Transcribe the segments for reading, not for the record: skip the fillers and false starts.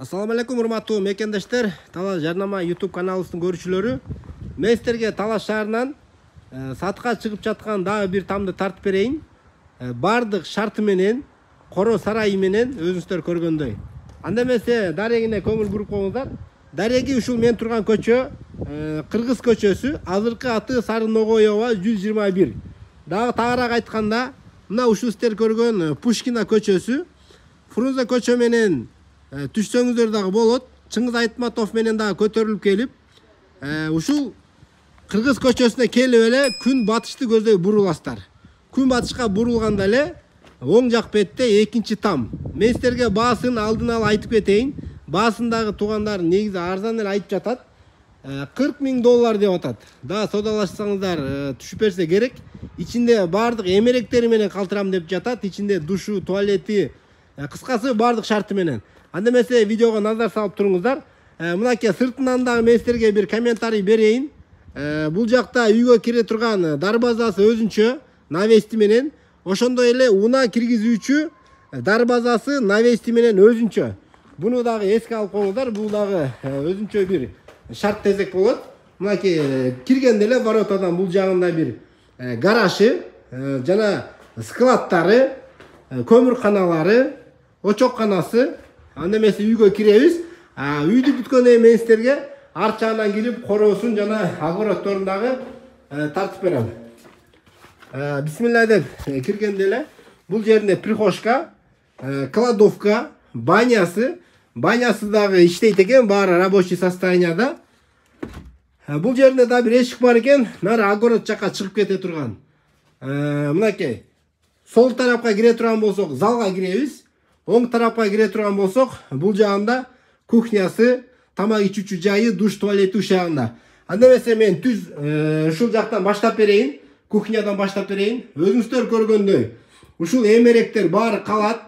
Assalamu alaikum урматтуу мекендештер, Талас жарнама YouTube каналыбыздын көрүүчүлөрү. Мен сиздерге Талас шаарынан сатка чыгып жаткан дагы бир тамды тартып берейин. Бардык шарты менен, коро сарайы менен өзүңүздөр көргөндөй. Анда эмесе дарегине көңүл буруп коюңуздар. Дареги ушул мен турган көчө, Кыргыз көчөсү, азыркы аты Сарыногоева 121. Дагы тагыраак айтканда, мына ушул сиздер көргөн Пушкина көчөсү, Фрунзе көчө менен түшсөңүздөр дагы болот. Чыңгыз Айтматов менен дагы көтөрүлүп келип, ушул Кыргыз көчөсүнө келип эле күн батышты көздөй буруласыздар. Күн батышка бурулганда эле оң жак бетте экинчи там. Мен сиздерге баасын алдын ала айтып кетейин. Баасындагы туугандар негизи арзан эле айтып жатат. $40,000 деп атат. Да содалашсаңыздар түшүп берсе керек. Ичинде бардык эмеректери менен калтырам деп жатат. Ичинде душу, туалети, кыскасы бардык шарты менен. Анда эмесе видеого назар салып туруңуздар. Мынакей сыртынан дагы мен сиздерге бир комментарий берейин. Бул жакта үйгө кире турган дарбазасы өзүнчө, навести менен, ошондой эле унаа киргизүүчү дарбазасы навести менен өзүнчө. Буну дагы эске алып коюңуздар. Бул дагы өзүнчө бир шарт тезек болот. Мынакей киргенде эле воротадан бул жагында бир гаражы, жана складтары, көмүрканалары, очокканасы. Анда эмесе үйгө киребиз. Үйдү бүткөндөн кийин мен сиздерге арт жагынан кирип короосун жана огороддорун дагы тартып берем. Бисмилла деп киргенде эле бул жеринде прихожка, кладовка, банясы дагы иштейт экен, баары рабочий состоянияда. Бул жеринде да бир эшик бар экен, нары огород жакка чыгып кете турган. Мынакей сол тарапка кире турган болсок, залга киребиз. Оң тарапка кире турган болсок, бул жагында кухнясы, тамак ичүүчү жайы, душ, туалети ушагында. Анда эмесе мен түз ушул жактан баштап берейин, кухнядан баштап берейин. Өзүңүздөр көргөндөй, ушул эмеректер баары калат,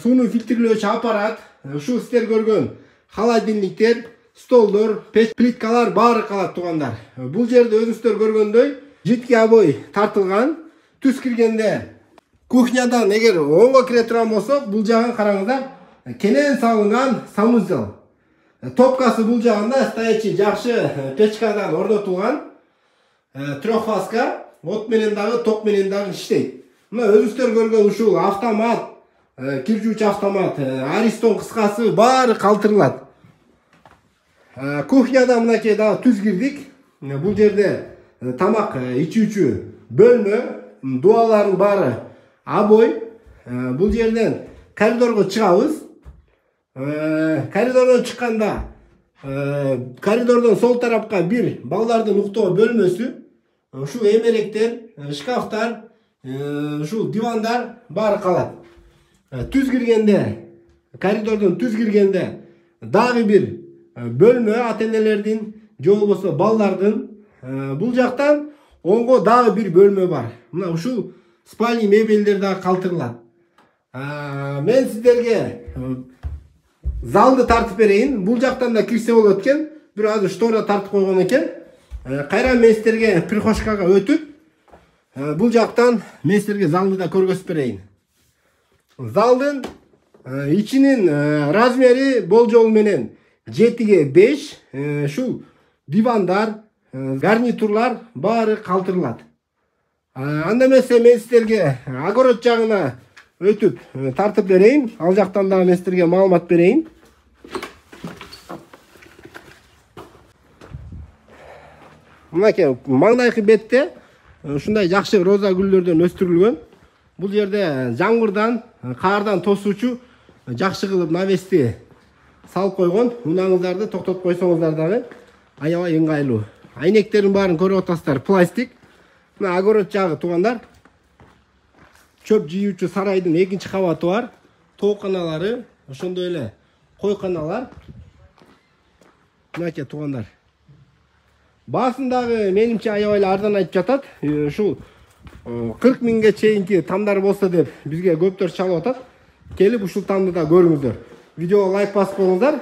сууну фильтрлөөчү аппарат, ушул сиздер көргөн холодильниктер, столдор, печ плиткалар баары калат туугандар. Бул жерде өзүңүздөр көргөндөй жидкий обой тартылган. Түз киргенде кухнядан эгер оңго кире турган болсок, бул жагын караңыздар, кенен салынган санузел. Топкасы бул жагында стоячий жакшы печкадан орнотулган. Трехфазка, от менен дагы, ток менен дагы иштейт. Мына өзүңүздөр көргөн ушул автомат, киржүүчү автомат, аристон кыскасы баары калтырылат. Кухнядан мынакей дагы түз кирдик. Бул жерде тамак ичүүчү бөлмө, дуалардын баары обой. Бул жерден коридорго чыгабыз. Коридордон чыкканда коридордон сол тарапка бир балдардын уктоо бөлмөсү, ушул эмеректер, шкафтар, ушул дивандар баары калат. Түз киргенде, коридордон түз киргенде дагы бир бөлмө ата-энелердин же болбосо балдардын. Бул жактан оңго дагы бир бөлмө бар. Мына ушул спальный мебелдер дагы калтырылат. Мен сиздерге залды тартып берейин. Бул жактан да кирсе болот экен. Бир азыр штора тартып койгон экен. Кайра мен сиздерге прихожкага өтүп, бул жактан мен сиздерге залды да көргөзүп берейин. Залдын ичинин размери болжол менен 7-ге 5. Ушул дивандар, гарнитурлар баары калтырылат. Анда эмесе мен сиздерге огород жагына өтүп тартып берейин. Ал жактан да мен сиздерге маалымат берейин. Мынакей маңдайкы бетте ушундай жакшы роза гүлдөрдөн өстүрүлгөн. Бул жерде жамгырдан, каардан тосуучу жакшы кылып навести салып койгон. Унаңыздарды токтотуп койсоңуздар дагы аябай ыңгайлуу. Айнектерин баарын көрүп атасыздар, пластик. Мына огород жагы туугандар. Чөп жыюучу сарайдын экинчи кабаты бар. Тооканалары, ошондой эле койканалар. Мынакей туугандар. Баасындагы менимче аябай эле арзан айтып жатат. Ушул 40,000ге чейинки тамдар болсо деп бизге көптөр чалып атат. Келип ушул тамды да көрүңүздөр. Видеого лайк басып коюңуздар.